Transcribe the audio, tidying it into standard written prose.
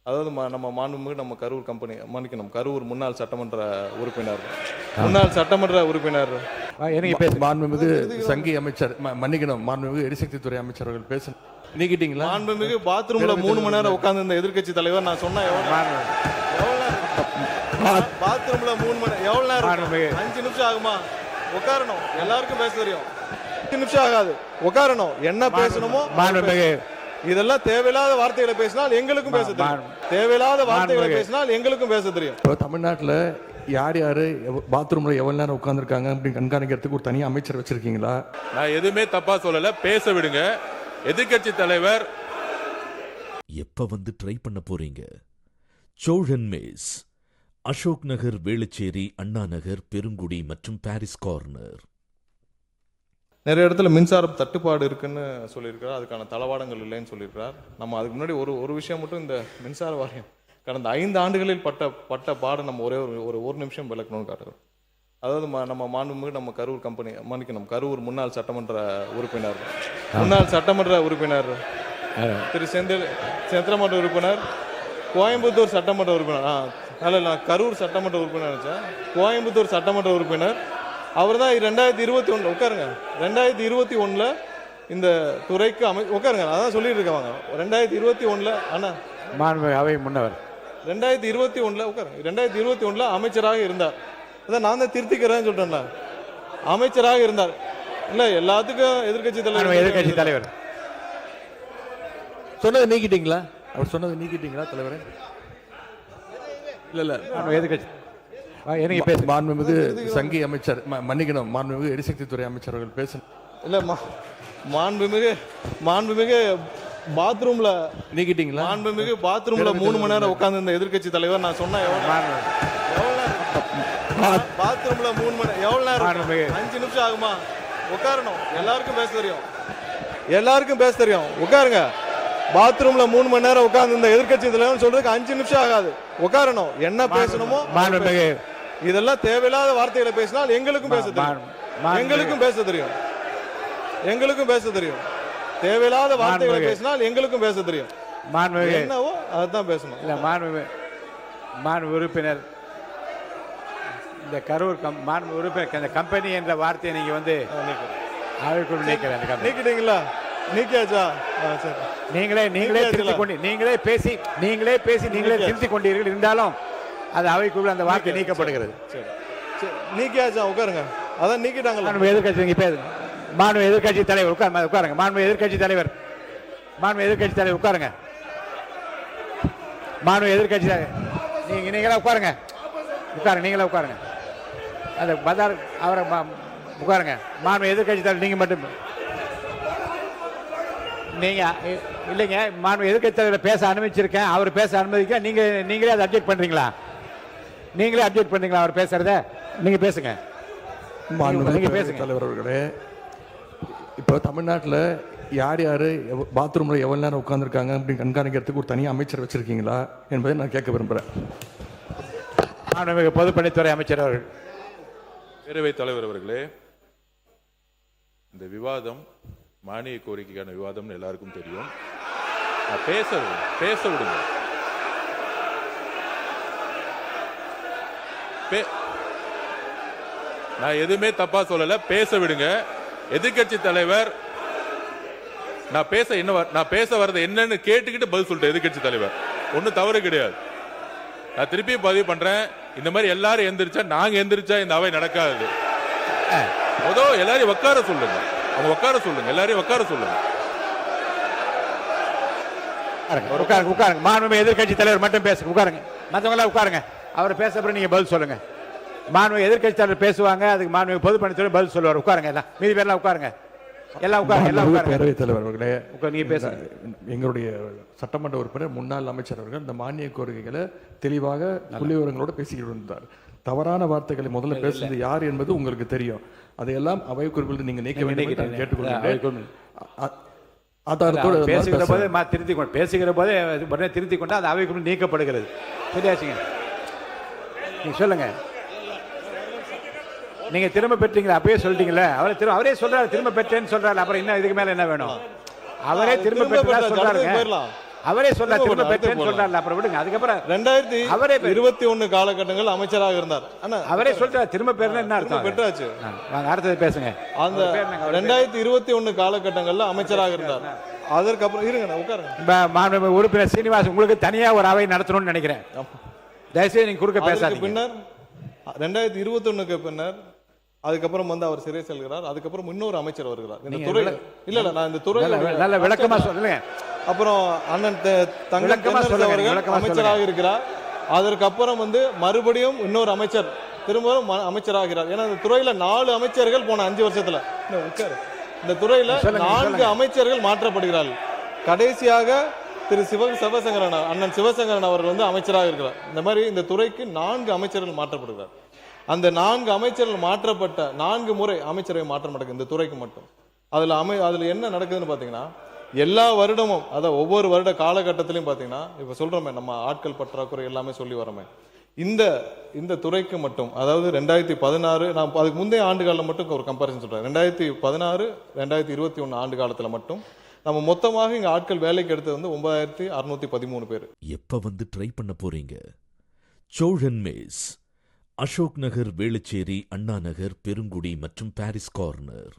அதாவது நம்ம மாண்புமிகு நம்ம கரூர் கம்பெனி மன்னிக்கணும், கரூர் முன்னாள் சட்டமன்ற உறுப்பினர் எனக்கு பேச மாண்புமிகு சங்கி அமைச்சர் மன்னிக்கணும், மாண்புமிகு எரிசக்தி துறை அமைச்சர் அவர்கள் பேச நீக்கிட்டீங்களா? மாண்புமிகு பாத்ரூம்ல 3 மணி நேரம் உட்கார்ந்து இந்த எதிர்க்கட்சி தலைவர் நான் சொன்னா பாத்ரூம்ல 3 மணி எவ்வளவு நேரம்? 5 நிமிஷம் ஆகுமா? உட்காரணும், எல்லாருக்கும் பேச தெரியும். 5 நிமிஷம் ஆகாது, உட்காரணும், என்ன பேசணுமோ. இதெல்லாம் தேவையில்லாத வார்த்தைகளை பேசினால் எங்களுக்கும் பேச தெரியும். தேவையில்லாத வார்த்தைகளை பேசினால் எங்களுக்கும் பேச தெரியும். இப்போ தமிழ்நாட்டில் யார் யாரு பாத்ரூம்ல எவ்வளவு நேரம் உட்கார்ந்துருக்காங்க அப்படின்னு கண்காணிக்கிறதுக்கு ஒரு தனி அமைச்சர் வச்சிருக்கீங்களா? நான் எதுவுமே தப்பா சொல்லல, பேச விடுங்க. எதிர்க்கட்சி தலைவர் எப்ப வந்து ட்ரை பண்ண போறீங்க? சோழன் மேஸ், அசோக் நகர், வேளச்சேரி, அண்ணா நகர், பெருங்குடி மற்றும் பாரிஸ் கார்னர். நிறைய இடத்துல மின்சார தட்டுப்பாடு இருக்குன்னு சொல்லியிருக்கிறார். அதுக்கான தளவாடங்கள் இல்லைன்னு சொல்லியிருக்கிறார். நம்ம அதுக்கு முன்னாடி ஒரு விஷயம் மட்டும், இந்த மின்சார வாரியம் கடந்த 5 ஆண்டுகளில் பட்ட பாடம் நம்ம ஒரு நிமிஷம் விளக்கணும்னு காட்டுறோம். அதாவது நம்ம மாண்புமிகு நம்ம கரூர் கம்பெனி மன்னிக்கணும், கரூர் முன்னாள் சட்டமன்ற உறுப்பினர் திரு செந்திரமன்ற உறுப்பினர், கோயம்புத்தூர் சட்டமன்ற உறுப்பினர், கரூர் சட்டமன்ற உறுப்பினர், கோயம்புத்தூர் சட்டமன்ற உறுப்பினர். அவர் தான் 2021 உட்காருங்க, 2021 இந்த துறைக்கு உட்காருங்க, அதான் சொல்லிட்டு இருக்காங்க. 2021 அண்ணா அவை முன்னவர் 2021 உட்காருங்க, 2021 அமைச்சராக இருந்தார். அதான் நான் தான் திருத்திக்கிறேன்னு சொல்றேன்ல, அமைச்சராக இருந்தார். இல்ல எல்லாத்துக்கும் எதிர்க்கட்சி தலைவர் சொன்னதை நீக்கிட்டீங்களா? அவர் சொன்னதை நீக்கிட்டீங்களா தலைவரே? இல்ல எதிர்க்கட்சி எனக்கு பேச மாண்புமிகு சங்கி அமைச்சர் மன்னிக்கணும், மாண்புமிகு எரிசக்தி துறை அமைச்சர் அவர்கள் பேச இல்ல மாண்புமிகு பாத்ரூம்ல நீக்கிட்டீங்களா? மாண்புமிகு பாத்ரூம்ல 3 மணி நேரம் உட்கார்ந்து இந்த எதிர்க்கட்சி தலைவர் நான் சொன்னா பாத்ரூம்ல 3 மணி எவ்வளவு நேரம்? 5 நிமிஷம் ஆகுமா? உட்காரணும், எல்லாருக்கும் பேச தெரியும். உட்காருங்க, பாத்ரூம்ல 3 மணி நேரம் உட்கார்ந்து இந்த எதிர்க்கட்சி தலைவர் சொல்றதுக்கு 5 நிமிஷம் ஆகாது. உட்காரணும், என்ன பேசணுமோ. இதெல்லாம் தேவையில்லாத வார்த்தைகளை பேசினால் எங்களுக்கும் பேச தெரியும். தேவையில்லாத வார்த்தைகளை பேசினால் எங்களுக்கும் பேச தெரியும். என்னவோ அதுதான் பேசணும். இல்ல மாண்பு உறுப்பினர், இந்த கரூர் மாண்பு உறுப்பினர், இந்த கம்பெனி என்ற வார்த்தையை நீங்க வந்து அவைக்குள் நீக்கிட்டீங்களா? நீக்கியாச்சா? சரி, நீங்களே பேசி திருத்திக் கொண்டீர்கள். இருந்தாலும் அது அவைக்குள் அந்த வார்த்தை நீக்கப்படுகிறது. நீக்கியாச்சா? உட்காருங்க, அதான் நீக்கிட்டாங்க. எதிர்கட்சி நீங்க பேசுங்க. மாண்பு எதிர்கட்சி தலைவர் உட்காருங்க. மாண்பு எதிர்கட்சி தலைவர் உட்காருங்க. மாண்பு எதிர்கட்சி நீங்களே உட்காருங்க. நீங்களே உட்காருங்க. அந்த பதார் அவரை உட்காருங்க. மாண்பு எதிர்கட்சி தலைவர் நீங்க மட்டும் நீங்க இல்லைங்க. மாண்பு எதிர்கட்சி தலைவர் பேச அனுமதிச்சிருக்கேன், அவர் பேச அனுமதிக்க நீங்களே அதை அப்டேட் பண்றீங்களா? அவர் பேசுறத நீங்க பேசுங்க. தலைவர் அவர்களே, இப்போ தமிழ்நாட்டில் யார் யாரு பாத்ரூம்ல எவ்வளவு நேரம் உட்கார்ந்துருக்காங்க அப்படின்னு கண்காணிக்கிறதுக்கு ஒரு தனி அமைச்சர் வச்சிருக்கீங்களா என்பதை நான் கேட்க விரும்புறேன். பொதுப்பணித்துறை அமைச்சர் அவர்கள். பேரவைத் தலைவர் அவர்களே, இந்த விவாதம் மானிய கோரிக்கைக்கான விவாதம்னு எல்லாருக்கும் தெரியும். பேச விடுங்க. நான் எதுவுமே தப்பா சொல்லல, பேச விடுங்க. எதிர்க்கட்சி தலைவர் நான் பேச வர்றது என்னன்னு கேட்டுக்கிட்டு பதில் சொல்லிட்டேன். எதிர்க்கட்சி தலைவர் ஒன்னும் தவறு கிடையாது. நான் திருப்பி பதிவு பண்றேன், இந்த மாதிரி எல்லாரும் எந்திரிச்சா நாங்க எந்திரிச்சா இந்த அவை நடக்காது. எல்லாரையும் உட்கார சொல்லுங்க, எல்லாரையும் உட்கார சொல்லுங்க. உட்காருங்க. மாண்புமிகு எதிர்க்கட்சி தலைவர் மட்டும் பேசுங்க. உட்காருங்க, மற்றவங்க எல்லாம் உட்காருங்க. அவர் பேச அப்புறம் நீங்க பதில் சொல்லுங்க. மாண்புமிகு எதிர்க்கட்சி தலைவர் பேசுவாங்க, அதுக்கு மாண்புமிகு பொதுப்பணித்துறை பதில் சொல்லுவார். உட்காருங்க, எல்லாம் மீதி பேர்லாம் உட்காருங்க. பேரவைத் தலைவர் அவர்களே, நீங்க பேசுங்க. எங்களுடைய சட்டமன்ற உறுப்பினர் முன்னாள் அமைச்சர் அவர்கள் இந்த மானிய கோரிக்கைகளை தெளிவாக புள்ளிவிவரங்களோட பேசிக்கிட்டு இருந்தார். தவறான வார்த்தைகளை முதல்ல பேசுறது யார் என்பது உங்களுக்கு தெரியும். அதையெல்லாம் அவை குறிப்பில் நீங்க நீக்க வேண்டும் கேட்டுக்கொள்கிறேன். பேசுகிற போதே திருத்திக் கொண்டு அந்த அவை குறிப்பில் நீக்கப்படுகிறது. சரியாச்சுங்க, நீங்க சொல்லுங்க. நீங்க திரும்ப பெற்றீங்களா? அப்பயே சொல்லிட்டீங்களா? அவரே சொல்றாரு திரும்ப பெற்றேன்னு சொல்றாரு. அப்புறம் என்ன இதுக்கு மேல என்ன வேணும்? அவரே திரும்ப பெற்றா சொல்றாருங்க. அவரே சொல்ல திரும்ப திரும்ப போடலாம், பெற்றேன்னு அடுத்து சொல்றாரு. அப்புறம் விடுங்க. அதுக்கப்புறம் அவரே 2021 காலகட்டங்கள் அமைச்சராக இருந்தார். ஆனா அவரே சொல்றாரு திரும்ப பெறல என்ன திரும்ப அர்த்தம்? பெற்றாச்சு. வாங்க அடுத்தது பேசுங்க. அந்த 2021 காலகட்டங்கள்ல அமைச்சராக இருந்தார். அதற்கப்புறம் இருங்க நான் உட்காருங்க. மாண்புமிகு உறுப்பினர் சீனிவாசன், உங்களுக்கு தனியா ஒரு அவை நடத்தணும்னு நினைக்கிறேன். தயவுசெய்து நீங்க குறுக்க அதுக்கு பேசாதீங்க. பின்னர் 2021க்கு பின்னர் அதுக்கப்புறம் வந்து அவர் சிறை செல்கிறார். அதுக்கப்புறம் இன்னொரு அமைச்சர் வருகிறார் இந்த துறையில. இல்ல நான் இந்த துறையில நல்ல விளக்கமா சொல்லுங்க. அப்புறம் அண்ணன் தங்கம் விளக்கமா தென்னரசு சொல்லுங்க, அவர்கள் விளக்கமா அமைச்சராக இருக்கிறார். அதற்கப்புறம் வந்து மறுபடியும் இன்னொரு அமைச்சர் திரும்பவும் அமைச்சராகிறார். ஏன்னா இந்த துறையில 4 அமைச்சர்கள் போன 5 வருஷத்துல இந்த துறையில 4 அமைச்சர்கள் மாற்றப்படுகிறார்கள். கடைசியாக திரு சிவசங்கரன் அண்ணன் சிவசங்கரன் அவர்கள் வந்து அமைச்சராக இருக்கிறார். இந்த மாதிரி இந்த துறைக்கு 4 அமைச்சர்கள் மாற்றப்படுகிறார். அந்த 4 அமைச்சர்கள் மாற்றப்பட்ட 4 முறை அமைச்சரவை மாற்றம் நடக்குது இந்த துறைக்கு மட்டும். அதுல என்ன நடக்குதுன்னு பாத்தீங்கன்னா, எல்லா வருடமும் அதாவது ஒவ்வொரு வருட காலகட்டத்திலையும் பாத்தீங்கன்னா, இப்ப சொல்றோமே நம்ம ஆட்கள் பற்றாக்குறை எல்லாமே சொல்லி வரோமே, இந்த துறைக்கு மட்டும் அதாவது 2016 நான் அதுக்கு முந்தைய ஆண்டுகாலம் மட்டும் ஒரு கம்பேரிசன் சொல்றேன். 2016 2021 ஆண்டு காலத்துல மட்டும் நம்ம மொத்தமாக இங்க ஆட்கள் வேலைக்கு எடுத்தது வந்து 9613 பேர். எப்ப வந்து ட்ரை பண்ண போறீங்க? சோழன் மேஸ், அசோக் நகர், வேளச்சேரி, அண்ணா நகர், பெருங்குடி மற்றும் பாரிஸ் கார்னர்.